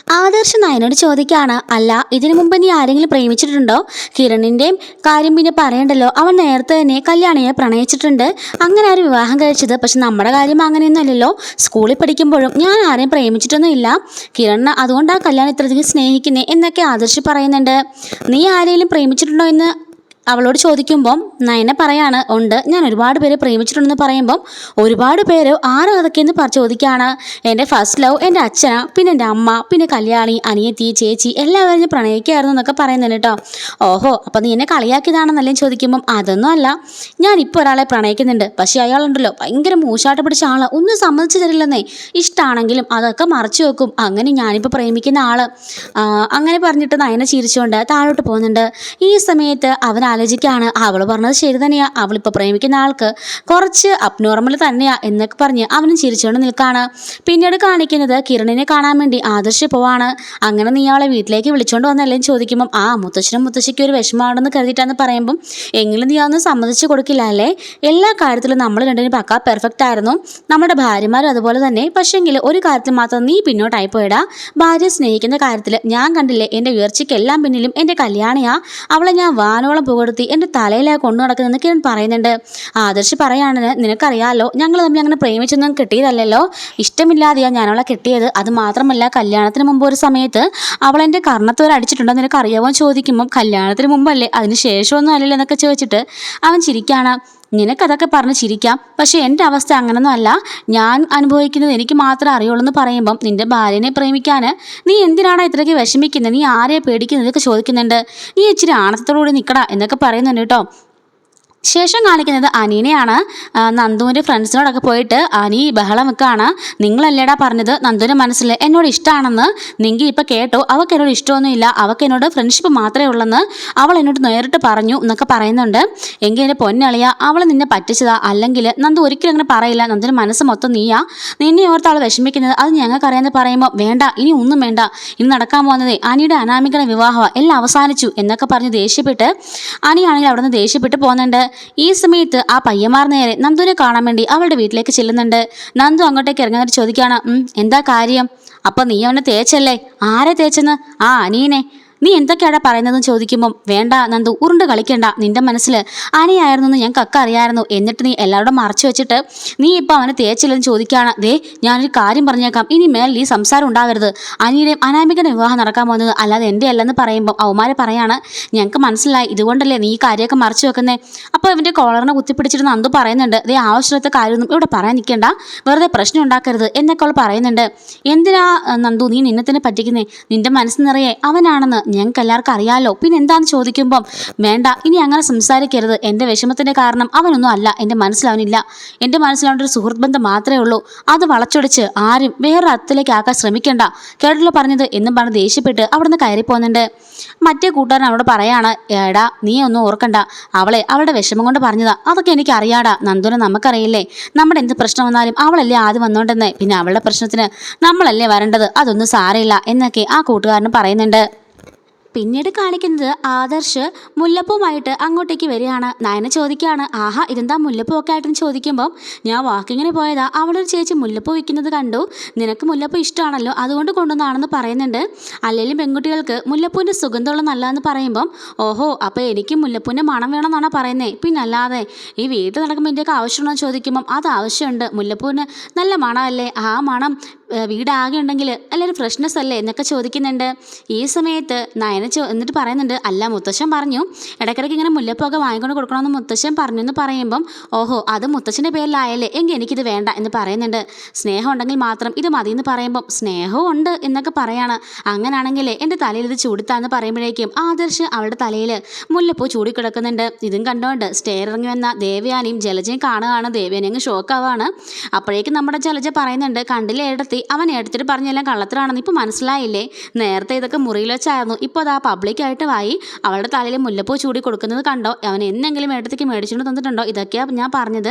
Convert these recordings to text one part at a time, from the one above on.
ആദർശ് നയനോട് ചോദിക്കാണ്, അല്ല ഇതിനു മുമ്പ് നീ ആരെങ്കിലും പ്രേമിച്ചിട്ടുണ്ടോ? കിരണിൻ്റെയും കാര്യം പിന്നെ പറയണ്ടല്ലോ, അവൻ നേരത്തെ തന്നെ കല്യാണിയെ പ്രണയിച്ചിട്ടുണ്ട്. അങ്ങനെ ആരും വിവാഹം കഴിച്ചത്. പക്ഷെ നമ്മുടെ കാര്യം അങ്ങനെയൊന്നുമല്ലല്ലോ. സ്കൂളിൽ പഠിക്കുമ്പോഴും ഞാൻ ആരെയും പ്രേമിച്ചിട്ടൊന്നും ഇല്ല. കിരണ് അതുകൊണ്ടാണ് കല്യാണം ഇത്രയധികം സ്നേഹിക്കുന്നത് എന്നൊക്കെ ആദർശ് പറയുന്നുണ്ട്. നീ ആരെങ്കിലും പ്രേമിച്ചിട്ടുണ്ടോ എന്ന് അവളോട് ചോദിക്കുമ്പം നയന പറയാണ്, ഉണ്ട്, ഞാൻ ഒരുപാട് പേരെ പ്രേമിച്ചിട്ടുണ്ടെന്ന് പറയുമ്പം ഒരുപാട് പേര് ആരും അതൊക്കെയെന്ന് ചോദിക്കുകയാണ്. എൻ്റെ ഫസ്റ്റ് ലവ് എൻ്റെ അച്ഛനാ, പിന്നെ എൻ്റെ അമ്മ, പിന്നെ കല്യാണി, അനിയത്തി, ചേച്ചി എല്ലാവരും ഞാൻ പ്രണയിക്കായിരുന്നു എന്നൊക്കെ പറയുന്നുണ്ട് കേട്ടോ. ഓഹോ, അപ്പം നീ എന്നെ കളിയാക്കിയതാണെന്നല്ലേ ചോദിക്കുമ്പം അതൊന്നും അല്ല, ഞാനിപ്പോൾ ഒരാളെ പ്രണയിക്കുന്നുണ്ട്. പക്ഷേ അയാളുണ്ടല്ലോ ഭയങ്കര മൂശാട്ട് പിടിച്ച ആള്, ഒന്നും സമ്മതിച്ചു തരില്ലെന്നേ. ഇഷ്ടമാണെങ്കിലും അതൊക്കെ മറച്ചു വെക്കും. അങ്ങനെ ഞാനിപ്പോൾ പ്രേമിക്കുന്ന ആള്. അങ്ങനെ പറഞ്ഞിട്ട് നയന ചിരിച്ചുകൊണ്ട് താഴോട്ട് പോകുന്നുണ്ട്. ഈ സമയത്ത് അവൻ ആലോചിക്കുകയാണ്, അവൾ പറഞ്ഞത് ശരി തന്നെയാ, അവളിപ്പോൾ പ്രേമിക്കുന്ന ആൾക്ക് കുറച്ച് അബ്നോർമൽ തന്നെയാ എന്നൊക്കെ പറഞ്ഞ് അവനും ചിരിച്ചുകൊണ്ട് നിൽക്കുകയാണ്. പിന്നീട് കാണിക്കുന്നത് കിരണിനെ കാണാൻ വേണ്ടി ആദർശ് പോവാണ്. അങ്ങനെ നീ അവളെ വീട്ടിലേക്ക് വിളിച്ചുകൊണ്ട് വന്നല്ലേ ചോദിക്കുമ്പം മുത്തശ്ശനും മുത്തശ്ശിക്കും ഒരു വിഷമമാണെന്ന് കരുതിയിട്ടാന്ന് പറയുമ്പം എങ്കിലും നീ അതൊന്നും സമ്മതിച്ചു കൊടുക്കില്ല അല്ലേ? എല്ലാ കാര്യത്തിലും നമ്മൾ രണ്ടിനും പക്കാ പെർഫെക്റ്റ് ആയിരുന്നു, നമ്മുടെ ഭാര്യമാരും അതുപോലെ തന്നെ. പക്ഷേങ്കിൽ ഒരു കാര്യത്തിൽ മാത്രം നീ പിന്നോട്ടായി പോയിടാ. ഭാര്യയെ സ്നേഹിക്കുന്ന കാര്യത്തിൽ ഞാൻ കണ്ടില്ലേ, എൻ്റെ ഉയർച്ചയ്ക്കെല്ലാം പിന്നിലും എൻ്റെ കല്യാണിയാ. അവളെ ഞാൻ വാനോളം പുകഴ്ത്തി എൻ്റെ തലയിലായി കൊണ്ടു നടക്കുന്നതെന്ന് കിരൺ പറയുന്നുണ്ട്. ആദർശ് പറയാണ്, നിനക്കറിയാലോ ഞങ്ങൾ തമ്മിൽ അങ്ങനെ പ്രേമിച്ചൊന്നും കിട്ടിയതല്ലല്ലോ, ഇഷ്ടമില്ലാതെയാ ഞാൻ അവളെ കിട്ടിയത്. അത് മാത്രമല്ല കല്യാണത്തിന് മുമ്പ് ഒരു സമയത്ത് അവൾ എൻ്റെ കർണത്തോരെ അടിച്ചിട്ടുണ്ടോ നിനക്കറിയാമോ ചോദിക്കുമ്പം കല്യാണത്തിന് മുമ്പല്ലേ, അതിന് ശേഷമൊന്നും അല്ലല്ലോ എന്നൊക്കെ ചോദിച്ചിട്ട് അവൻ ചിരിക്കുകയാണ്. നിനക്കതൊക്കെ പറഞ്ഞ് ചിരിക്കാം, പക്ഷേ എൻ്റെ അവസ്ഥ അങ്ങനൊന്നും അല്ല, ഞാൻ അനുഭവിക്കുന്നത് എനിക്ക് മാത്രമേ അറിയുള്ളൂ എന്ന് പറയുമ്പം നിൻ്റെ ഭാര്യനെ പ്രേമിക്കാൻ നീ എന്തിനാണ് ഇത്രയ്ക്ക് വിഷമിക്കുന്നത്, നീ ആരെയെ പേടിക്കുന്നത് എന്നൊക്കെ ചോദിക്കുന്നുണ്ട്. നീ ഇച്ചിരി ആണത്തോടുകൂടി നിൽക്കടാ എന്നൊക്കെ പറയുന്നുണ്ട് കേട്ടോ. ശേഷം കാണിക്കുന്നത് അനീനെയാണ്. നന്ദുവിൻ്റെ ഫ്രണ്ട്സിനോടൊക്കെ പോയിട്ട് അനി ബഹളം വെക്കുകയാണ്. നിങ്ങളല്ലേടാ പറഞ്ഞത് നന്ദുവിൻ്റെ മനസ്സിൽ എന്നോട് ഇഷ്ടമാണെന്ന്, നിങ്ങൾ ഇപ്പോൾ കേട്ടോ, അവൾക്ക് എന്നോട് ഇഷ്ടമൊന്നുമില്ല, അവൾക്ക് എന്നോട് ഫ്രണ്ട്ഷിപ്പ് മാത്രമേ ഉള്ളെന്ന് അവൾ എന്നോട് നേരിട്ട് പറഞ്ഞു എന്നൊക്കെ പറയുന്നുണ്ട്. എങ്കിൽ എൻ്റെ പൊന്നളിയ, അവൾ നിന്നെ പറ്റിച്ചതാ, അല്ലെങ്കിൽ നന്ദു ഒരിക്കലും അങ്ങനെ പറയില്ല, നന്ദുവിൻ്റെ മനസ്സ് മൊത്തം നീയാ, നിന്നെ ഓർത്ത് അവൾ വിഷമിക്കുന്നത് അത് ഞങ്ങൾക്കറിയാമെന്ന് പറയുമ്പോൾ വേണ്ട, ഇനി ഒന്നും വേണ്ട, ഇനി നടക്കാൻ പോകുന്നത് അനിയുടെ അനാമികയുടെ വിവാഹമാണ്, എല്ലാം അവസാനിച്ചു എന്നൊക്കെ പറഞ്ഞ് ദേഷ്യപ്പെട്ട് അനിയാണെങ്കിൽ അവിടെ നിന്ന് ദേഷ്യപ്പെട്ട് പോകുന്നുണ്ട്. ഈ സമയത്ത് ആ പയ്യന്മാർ നേരെ നന്ദുവിനെ കാണാൻ വേണ്ടി അവളുടെ വീട്ടിലേക്ക് ചെല്ലുന്നുണ്ട്. നന്ദു അങ്ങോട്ടേക്ക് ഇറങ്ങുന്നിട്ട് ചോദിക്കുകയാണ്, എന്താ കാര്യം? അപ്പം നീ അവനെ തേച്ചല്ലേ? ആരെ തേച്ചെന്ന്? അനീനെ. നീ എന്തൊക്കെയാടാ പറയുന്നതെന്ന് ചോദിക്കുമ്പം വേണ്ട നന്ദു, ഉരുണ്ട് കളിക്കണ്ട, നിന്റെ മനസ്സിൽ അനിയായിരുന്നു എന്ന് ഞങ്ങൾക്കൊക്കെ അറിയായിരുന്നു, എന്നിട്ട് നീ എല്ലാവരോടും മറച്ചു വെച്ചിട്ട് നീ ഇപ്പം അവനെ തേച്ചില്ലെന്ന് ചോദിക്കുകയാണ്. ദേ, ഞാനൊരു കാര്യം പറഞ്ഞേക്കാം, ഇനി മേലിൽ ഈ സംസാരം ഉണ്ടാകരുത്, അനിയുടെയും അനാമികയുടെ വിവാഹം നടക്കാൻ പോകുന്നത് അല്ലാതെ എൻ്റെ അല്ലെന്ന് പറയുമ്പം അവന്മാരെ പറയാണ്, ഞങ്ങൾക്ക് മനസ്സിലായി, ഇതുകൊണ്ടല്ലേ നീ ഈ കാര്യമൊക്കെ മറച്ചു വെക്കുന്നേ. അപ്പോൾ ഇവൻ്റെ കോളറിനെ കുത്തിപ്പിടിച്ചിട്ട് നന്ദു പറയുന്നുണ്ട്, ദേ ആവശ്യമില്ലാത്ത കാര്യമൊന്നും ഇവിടെ പറയാൻ നിൽക്കേണ്ട, വെറുതെ പ്രശ്നം ഉണ്ടാക്കരുത് എന്നൊക്കെ അവൾ പറയുന്നുണ്ട്. എന്തിനാ നന്ദു നീ നിന്നെ തന്നെ പറ്റിക്കുന്നേ? നിന്റെ മനസ്സ് നിറയെ അവനാണെന്ന് ഞങ്ങൾക്ക് എല്ലാവർക്കും അറിയാമല്ലോ, പിന്നെ എന്താണെന്ന് ചോദിക്കുമ്പം വേണ്ട, ഇനി അങ്ങനെ സംസാരിക്കരുത്, എൻ്റെ വിഷമത്തിൻ്റെ കാരണം അവനൊന്നും അല്ല, എൻ്റെ മനസ്സിലവനില്ല, എൻ്റെ മനസ്സിലവൻ്റെ ഒരു സുഹൃത്ത് ബന്ധം മാത്രമേ ഉള്ളൂ, അത് വളച്ചൊടിച്ച് ആരും വേറെ അർത്ഥത്തിലേക്ക് ആക്കാൻ ശ്രമിക്കേണ്ട, കേട്ടല്ലോ പറഞ്ഞത് എന്നും പറഞ്ഞ് ദേഷ്യപ്പെട്ട് അവിടെ നിന്ന് കയറി പോകുന്നുണ്ട്. മറ്റേ കൂട്ടുകാരൻ അവളോട് പറയാണ്, ഏടാ നീ ഒന്നും ഓർക്കണ്ട, അവളുടെ വിഷമം കൊണ്ട് പറഞ്ഞതാ, അതൊക്കെ എനിക്ക് അറിയാടാ, നന്ദുവിനെ നമുക്കറിയില്ലേ, നമ്മുടെ എന്ത് പ്രശ്നം വന്നാലും അവളല്ലേ ആദ്യം വന്നോണ്ടെന്നേ, പിന്നെ അവളുടെ പ്രശ്നത്തിന് നമ്മളല്ലേ വരേണ്ടത്, അതൊന്നും സാരമില്ല എന്നൊക്കെ ആ കൂട്ടുകാരന് പറയുന്നുണ്ട്. പിന്നീട് കാണിക്കുന്നത് ആദർശ് മുല്ലപ്പൂമായിട്ട് അങ്ങോട്ടേക്ക് വരികയാണ്. നയന ചോദിക്കുകയാണ്, ആഹാ ഇതെന്താ മുല്ലപ്പൂ ഒക്കെ ആയിട്ടെന്ന് ചോദിക്കുമ്പം ഞാൻ വാക്കിങ്ങിന് പോയതാ, അവളൊരു ചേച്ചി മുല്ലപ്പൂ വിൽക്കുന്നത് കണ്ടു, നിനക്ക് മുല്ലപ്പൂ ഇഷ്ടമാണല്ലോ അതുകൊണ്ട് കൊണ്ടുവന്നാണെന്ന് പറയുന്നുണ്ട്. അല്ലെങ്കിലും പെൺകുട്ടികൾക്ക് മുല്ലപ്പൂവിൻ്റെ സുഗന്ധമുള്ള നല്ലതെന്ന് പറയുമ്പം ഓഹോ, അപ്പോൾ എനിക്ക് മുല്ലപ്പൂവിൻ്റെ മണം വേണമെന്നാണ് പറയുന്നത്, പിന്നല്ലാതെ ഈ വീട്ടിൽ നടക്കുമ്പോൾ ഇതിൻ്റെയൊക്കെ ആവശ്യമുണ്ടോ ചോദിക്കുമ്പം അത് ആവശ്യമുണ്ട്, മുല്ലപ്പൂവിന് നല്ല മണമല്ലേ, ആ മണം വീടാകെ ഉണ്ടെങ്കിൽ നല്ലൊരു ഫ്രഷ്നെസ് അല്ലേ എന്നൊക്കെ ചോദിക്കുന്നുണ്ട്. ഈ സമയത്ത് നയന എന്നിട്ട് പറയുന്നുണ്ട്, അല്ല മുത്തശ്ശൻ പറഞ്ഞു ഇടയ്ക്കിടയ്ക്ക് ഇങ്ങനെ മുല്ലപ്പൊക്കെ വാങ്ങിക്കൊണ്ട് കൊടുക്കണമെന്ന് മുത്തശ്ശൻ പറഞ്ഞു എന്ന് പറയുമ്പം ഓഹോ, അത് മുത്തശ്ശൻ്റെ പേരിലായല്ലേ, എങ്കിൽ എനിക്കിത് വേണ്ട എന്ന് പറയുന്നുണ്ട്. സ്നേഹം ഉണ്ടെങ്കിൽ മാത്രം ഇത് മതി എന്ന് പറയുമ്പം സ്നേഹവും ഉണ്ട് എന്നൊക്കെ പറയാണ്. അങ്ങനാണെങ്കിൽ എൻ്റെ തലയിൽ ഇത് ചൂടിത്താന്ന് പറയുമ്പോഴേക്കും ആദർശ് അവളുടെ തലയിൽ മുല്ലപ്പൂ ചൂടിക്കിടക്കുന്നുണ്ട്. ഇതും കണ്ടുകൊണ്ട് സ്റ്റെയർ ഇറങ്ങി വന്ന ദേവയാനിയും ജലജയും കാണുകയാണ്. ദേവയാനി അങ്ങ് ഷോക്കാവാണ്. അപ്പോഴേക്കും നമ്മുടെ ജലജ പറയുന്നുണ്ട്, കണ്ടില്ലേ ഏടത്തി, അവൻ എടുത്തിട്ട് പറഞ്ഞെല്ലാം കള്ളത്തരാണെന്ന് ഇപ്പോൾ മനസ്സിലായില്ലേ, നേരത്തെ ഇതൊക്കെ മുറിയിൽ വെച്ചായിരുന്നു, ഇപ്പോൾ അത് ആ പബ്ലിക്കായിട്ട് വായി അവളുടെ തലയിൽ മുല്ലപ്പൂ ചൂടി കൊടുക്കുന്നത് കണ്ടോ, അവൻ എന്നെങ്കിലും ഏടത്തേക്ക് മേടിച്ചുകൊണ്ട് തന്നിട്ടുണ്ടോ, ഇതൊക്കെയാണ് ഞാൻ പറഞ്ഞത്,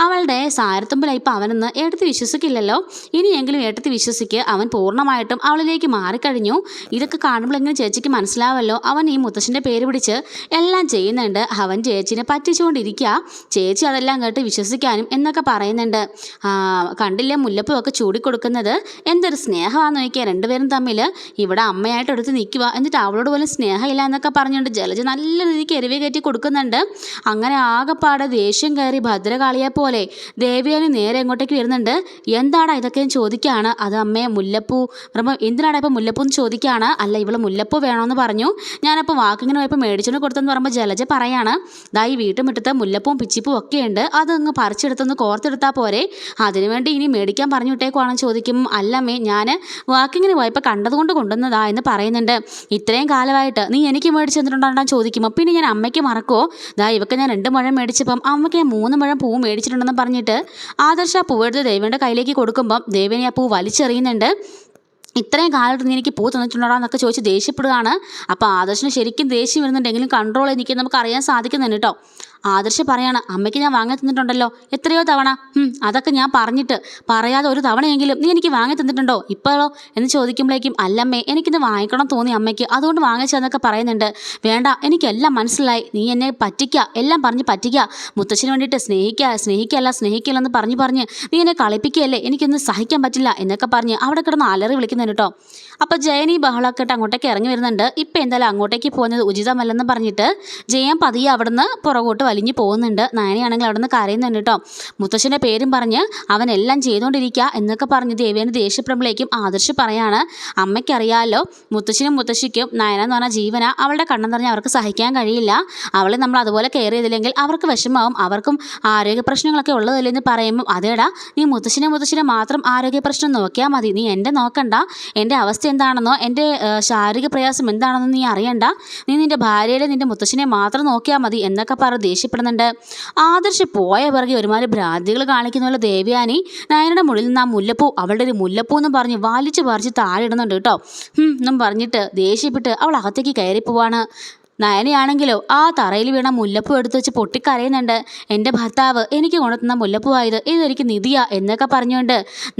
അവളുടെ സാരത്തുമ്പിലായി ഇപ്പോൾ അവനെന്ന് ഏടത്തി വിശ്വസിക്കില്ലല്ലോ, ഇനിയെങ്കിലും ഏടത്തി വിശ്വസിക്ക്, അവൻ പൂർണ്ണമായിട്ടും അവളിലേക്ക് മാറിക്കഴിഞ്ഞു, ഇതൊക്കെ കാണുമ്പോഴെങ്കിലും ചേച്ചിക്ക് മനസ്സിലാവല്ലോ, അവൻ ഈ മുത്തശ്ശൻ്റെ പേര് പിടിച്ച് എല്ലാം ചെയ്യുന്നുണ്ട്, അവൻ ചേച്ചിനെ പറ്റിച്ചുകൊണ്ടിരിക്കുക, ചേച്ചി അതെല്ലാം കേട്ട് വിശ്വസിക്കാനും എന്നൊക്കെ പറയുന്നുണ്ട്. കണ്ടില്ലേ മുല്ലപ്പൂ ഒക്കെ ചൂടിക്കൊടുക്കുന്നത്, പറയുന്നത്. എന്തൊരു സ്നേഹമാണെന്ന് നോക്കിയാൽ രണ്ടുപേരും തമ്മിൽ. ഇവിടെ അമ്മയായിട്ട് എടുത്ത് നിൽക്കുക, എന്നിട്ട് അവളോട് പോലും സ്നേഹമില്ല എന്നൊക്കെ പറഞ്ഞുകൊണ്ട് ജലജ നല്ല രീതിക്ക് എരിവ് കയറ്റി കൊടുക്കുന്നുണ്ട്. അങ്ങനെ ആകെപ്പാടെ ദേഷ്യം കയറി ഭദ്രകാളിയെ പോലെ ദേവയാനി നേരെ എങ്ങോട്ടേക്ക് വരുന്നുണ്ട്. എന്താടാ ഇതൊക്കെ ചോദിക്കുകയാണ്. അത് അമ്മയെ മുല്ലപ്പൂ പറയുമ്പോൾ എന്തിനാടാ ഇപ്പം മുല്ലപ്പൂ എന്ന് ചോദിക്കുകയാണ്. അല്ല ഇവള് മുല്ലപ്പൂ വേണമെന്ന് പറഞ്ഞു, ഞാനപ്പോൾ വാക്കിങ്ങനെ പോയപ്പോൾ മേടിച്ചുകൊണ്ട് കൊടുത്തെന്ന് പറയുമ്പോൾ ജലജ പറയാണ്, ദാ ഈ വീട്ടുമുറ്റത്ത് മുല്ലപ്പൂവും പിച്ചിപ്പൂ ഒക്കെ ഉണ്ട്, അതങ്ങ് പറിച്ചെടുത്തൊന്ന് കോർത്തെടുത്താൽ പോരെ, അതിനുവേണ്ടി ഇനി മേടിക്കാൻ പറഞ്ഞു വിട്ടേക്കുവാണെന്ന് ചോദിക്കും. അല്ലമ്മേ ഞാൻ വാക്കിങ്ങനെ പോയപ്പോൾ കണ്ടതുകൊണ്ട് കൊണ്ടുവന്നതാ എന്ന് പറയുന്നുണ്ട്. ഇത്രയും കാലമായിട്ട് നീ എനിക്ക് മേടിച്ച് തന്നിട്ടുണ്ടോ ചോദിക്കുമ്പോൾ പിന്നെ ഞാൻ അമ്മയ്ക്ക് മറക്കുമോ, ദാ ഇവക്ക് ഞാൻ 2 മുഴം മേടിച്ചപ്പം അമ്മയ്ക്ക് ഞാൻ 3 മുഴം പൂവ് മേടിച്ചിട്ടുണ്ടെന്ന് പറഞ്ഞിട്ട് ആദർശ ആ പൂവെടുത്ത് ദേവേൻ്റെ കയ്യിലേക്ക് കൊടുക്കുമ്പം ദേവേനെ ആ പൂ വലിച്ചെറിയുന്നുണ്ട്. ഇത്രയും കാലത്ത് നീ എനിക്ക് പൂ തന്നിട്ടുണ്ടോ എന്നൊക്കെ ചോദിച്ച് ദേഷ്യപ്പെടുകയാണ്. അപ്പോൾ ആദർശിന് ശരിക്കും ദേഷ്യം വരുന്നുണ്ടെങ്കിലും കൺട്രോൾ എനിക്ക് നമുക്ക് അറിയാൻ സാധിക്കുന്നുണ്ട് കേട്ടോ. ആദർശ് പറയാണ്, അമ്മയ്ക്ക് ഞാൻ വാങ്ങി തന്നിട്ടുണ്ടല്ലോ എത്രയോ തവണ. അതൊക്കെ ഞാൻ പറഞ്ഞിട്ട് പറയാതെ ഒരു തവണയെങ്കിലും നീ എനിക്ക് വാങ്ങി തന്നിട്ടുണ്ടോ ഇപ്പോഴോ എന്ന് ചോദിക്കുമ്പോഴേക്കും അല്ലമ്മേ എനിക്കിത് വാങ്ങിക്കണം തോന്നി അമ്മയ്ക്ക്, അതുകൊണ്ട് വാങ്ങിച്ചതെന്നൊക്കെ പറയുന്നുണ്ട്. വേണ്ട, എനിക്കെല്ലാം മനസ്സിലായി, നീ എന്നെ പറ്റിക്കുക, എല്ലാം പറഞ്ഞ് പറ്റിക്കുക, മുത്തച്ഛന് വേണ്ടിയിട്ട് സ്നേഹിക്കല്ല എന്ന് പറഞ്ഞ് നീ എന്നെ കളിപ്പിക്കുകയല്ലേ, എനിക്കൊന്നും സഹിക്കാൻ പറ്റില്ല എന്നൊക്കെ പറഞ്ഞ് അവിടെ കിടന്ന് അലറി വിളിക്കുന്നുണ്ട് കേട്ടോ. അപ്പോൾ ജയനി ബഹളമൊക്കെ ഇട്ട് അങ്ങോട്ടേക്ക് ഇറങ്ങി വരുന്നുണ്ട്. ഇപ്പം എന്തായാലും അങ്ങോട്ടേക്ക് പോകുന്നത് ഉചിതമല്ലെന്ന് പറഞ്ഞിട്ട് ജയൻ പതിയെ അവിടുന്ന് പുറകോട്ട് വലിഞ്ഞു പോകുന്നുണ്ട്. നയനയാണെങ്കിൽ അവിടെ നിന്ന് കരയുന്നുണ്ട് കേട്ടോ. മുത്തശ്ശൻ്റെ പേരും പറഞ്ഞ് അവനെല്ലാം ചെയ്തുകൊണ്ടിരിക്കുക എന്നൊക്കെ പറഞ്ഞ് ദേവേനെ ദേഷ്യപ്പെടുമ്പോഴേക്കും ആദർശ് പറയാണ്, അമ്മയ്ക്കറിയാമല്ലോ മുത്തശ്ശനും മുത്തശ്ശിക്കും നയന എന്ന് പറഞ്ഞാൽ ജീവന, അവളുടെ കണ്ണം പറഞ്ഞാൽ അവർക്ക് സഹിക്കാൻ കഴിയില്ല, അവളെ നമ്മൾ അതുപോലെ കെയർ ചെയ്തില്ലെങ്കിൽ അവർക്ക് വിഷമാവും, അവർക്കും ആരോഗ്യ പ്രശ്നങ്ങളൊക്കെ ഉള്ളതല്ലേ എന്ന് പറയുമ്പോൾ അതേടാ നീ മുത്തശ്ശനെ മാത്രം ആരോഗ്യ പ്രശ്നം നോക്കിയാൽ മതി, നീ എൻ്റെ നോക്കണ്ട, എൻ്റെ അവസ്ഥ എന്താണെന്നോ എൻ്റെ ശാരീരിക പ്രയാസം എന്താണെന്നോ നീ അറിയണ്ട, നീ നിൻ്റെ ഭാര്യയുടെ നിൻ്റെ മുത്തശ്ശനെ മാത്രം നോക്കിയാൽ മതി എന്നൊക്കെ പറഞ്ഞ് ദേഷ്യപ്പെടുന്നുണ്ട്. ആദർശ് പോയ പിറകെ ഒരുമാതിരി ഭ്രാന്തികൾ കാണിക്കുന്ന പോലെ ദേവയാനി നയനയുടെ മുകളിൽ നിന്ന് ആ മുല്ലപ്പൂ അവളുടെ ഒരു മുല്ലപ്പൂ എന്നും പറഞ്ഞ് വലിച്ചു പറിച്ച് താഴെ ഇടുന്നുണ്ട് കേട്ടോ. എന്നും പറഞ്ഞിട്ട് ദേഷ്യപ്പെട്ട് അവൾ അകത്തേക്ക് കയറി പോവാണ്. നയനയാണെങ്കിലോ ആ തറയിൽ വീണ മുല്ലപ്പൂ എടുത്ത് വെച്ച് പൊട്ടിക്കരയുന്നുണ്ട്. എൻ്റെ ഭർത്താവ് എനിക്ക് കൊണ്ടുതന്ന മുല്ലപ്പൂവായത്, ഇതെനിക്ക് നിധിയാ എന്നൊക്കെ പറഞ്ഞുകൊണ്ട്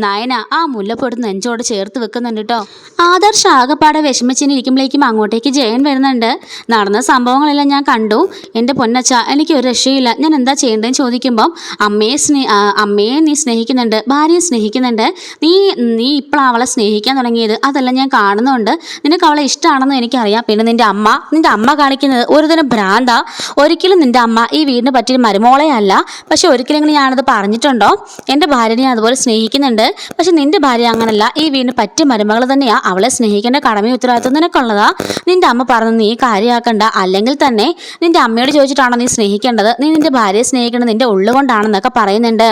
നയന ആ മുല്ലപ്പൂ എടുത്ത് നെഞ്ചോട് ചേർത്ത് വെക്കുന്നുണ്ട് കേട്ടോ. ആദർശ് ആകെപ്പാടെ വിഷമിച്ചിരിക്കുമ്പോഴേക്കും അങ്ങോട്ടേക്ക് ജയൻ വരുന്നുണ്ട്. നടന്ന സംഭവങ്ങളെല്ലാം ഞാൻ കണ്ടു എൻ്റെ പൊന്നച്ച, എനിക്ക് ഒരു രക്ഷയില്ല, ഞാൻ എന്താ ചെയ്യേണ്ടതെന്ന് ചോദിക്കുമ്പം അമ്മയെ നീ സ്നേഹിക്കുന്നുണ്ട്, ഭാര്യയെ സ്നേഹിക്കുന്നുണ്ട്, നീ ഇപ്പോഴാണ് അവളെ സ്നേഹിക്കാൻ തുടങ്ങിയത്, അതെല്ലാം ഞാൻ കാണുന്നുണ്ട്, നിനക്ക് അവളെ ഇഷ്ടമാണെന്ന് എനിക്കറിയാം. പിന്നെ നിൻ്റെ അമ്മ കാണിക്കുന്നത് ഒരുതരം ഭ്രാന്താ, ഒരിക്കലും നിൻ്റെ അമ്മ ഈ വീടിന് പറ്റിയ മരുമോളെ അല്ല, പക്ഷെ ഒരിക്കലെങ്കിലും ഞാനത് പറഞ്ഞിട്ടുണ്ടോ, എൻ്റെ ഭാര്യനെ അതുപോലെ സ്നേഹിക്കുന്നുണ്ട്, പക്ഷെ നിൻ്റെ ഭാര്യ അങ്ങനല്ല, ഈ വീടിന് പറ്റിയ മരുമകൾ തന്നെയാ, അവളെ സ്നേഹിക്കേണ്ട കടമയും ഉത്തരവാദിത്വം നിനക്കുള്ളതാ, നിൻ്റെ അമ്മ പറഞ്ഞു നീ കാര്യമാക്കണ്ട, അല്ലെങ്കിൽ തന്നെ നിൻ്റെ അമ്മയോട് ചോദിച്ചിട്ടാണോ നീ സ്നേഹിക്കേണ്ടത്, നീ നിൻ്റെ ഭാര്യയെ സ്നേഹിക്കേണ്ടത് നിൻ്റെ ഉള്ളുകൊണ്ടാണെന്നൊക്കെ പറയുന്നുണ്ട്.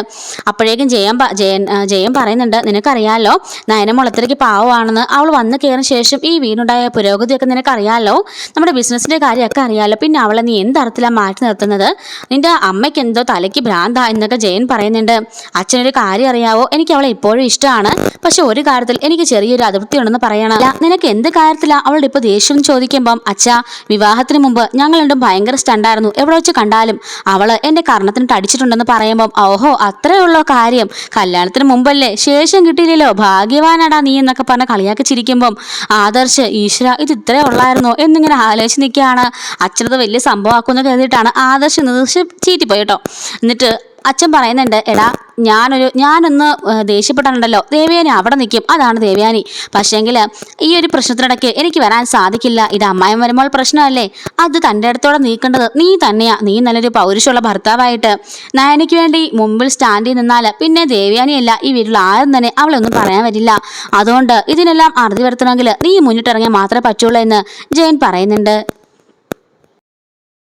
അപ്പോഴേക്കും ജയൻ പറയുന്നുണ്ട്, നിനക്കറിയാമല്ലോ നയനമുളത്തിലേക്ക് പാവമാണെന്ന്, അവൾ വന്നു കയറിയ ശേഷം ഈ വീടുണ്ടായ പുരോഗതിയൊക്കെ നിനക്കറിയാമല്ലോ, നമ്മുടെ ബിസിനസ്സിൻ്റെ കാര്യമൊക്കെ അറിയാമല്ലോ, പിന്നെ അവളെ നീ എന്തരത്തിലാണ് മാറ്റി നിർത്തുന്നത്, നിൻ്റെ അമ്മയ്ക്ക് എന്തോ തലയ്ക്ക് ഭ്രാന്ത എന്നൊക്കെ ജയൻ പറയുന്നുണ്ട്. അച്ഛനൊരു കാര്യം അറിയാവോ, എനിക്ക് അവളെ ഇപ്പോഴും ഇഷ്ടമാണ്, പക്ഷെ ഒരു കാര്യത്തിൽ എനിക്ക് ചെറിയൊരു അതൃപ്തി ഉണ്ടെന്ന് പറയണം. നിനക്ക് എന്ത് കാര്യത്തിലാണ് അവളുടെ ഇപ്പോൾ ദേഷ്യം ചോദിക്കുമ്പം, അച്ഛാ വിവാഹത്തിന് മുമ്പ് ഞങ്ങൾ രണ്ടും ഭയങ്കര സ്റ്റണ്ടായിരുന്നു, എവിടെ വെച്ച് കണ്ടാലും അവള് എൻ്റെ കർണത്തിന് അടിച്ചിട്ടുണ്ടെന്ന് പറയുമ്പം ഓഹോ അത്രേ ഉള്ളോ കാര്യം, കല്യാണത്തിന് മുമ്പല്ലേ, ശേഷം കിട്ടിയില്ലല്ലോ, ഭാഗ്യവാനാടാ നീ എന്നൊക്കെ പറഞ്ഞ് കളിയാക്കി ചിരിക്കുമ്പം ആദർശ് ഈശ്വര ഇത് ഇത്രേ ഉള്ളായിരുന്നോ എന്നിങ്ങനെ ആലോചിച്ച് നിൽക്കുകയാണ്. അച്ഛനത് വലിയ സംഭവമാക്കുമെന്ന് കരുതിയിട്ടാണ് ആദർശ് ചീറ്റിപ്പോയി കേട്ടോ. എന്നിട്ട് അച്ഛൻ പറയുന്നുണ്ട്, എടാ ഞാനൊന്ന് ദേഷ്യപ്പെട്ടാണല്ലോ ദേവയാനി അവിടെ നിൽക്കും, അതാണ് ദേവയാനി, പക്ഷേങ്കിൽ ഈ ഒരു പ്രശ്നത്തിനിടയ്ക്ക് എനിക്ക് വരാൻ സാധിക്കില്ല, ഇത് അമ്മായിയും വരുമ്പോൾ പ്രശ്നമല്ലേ, അത് തൻ്റെ അടുത്തോടെ നീക്കേണ്ടത് നീ തന്നെയാ, നീ നല്ലൊരു പൗരുഷമുള്ള ഭർത്താവായിട്ട് നയനയ്ക്ക് വേണ്ടി മുമ്പിൽ സ്റ്റാൻഡ് ചെയ്ത് നിന്നാൽ പിന്നെ ദേവയാനിയല്ല ഈ വീട്ടിൽ ആരും തന്നെ അവളൊന്നും പറയാൻ പറ്റില്ല, അതുകൊണ്ട് ഇതിനെല്ലാം അറുതി വരുത്തണമെങ്കിൽ നീ മുന്നിട്ടിറങ്ങിയാൽ മാത്രമേ പറ്റുള്ളൂ എന്ന് ജയൻ പറയുന്നുണ്ട്.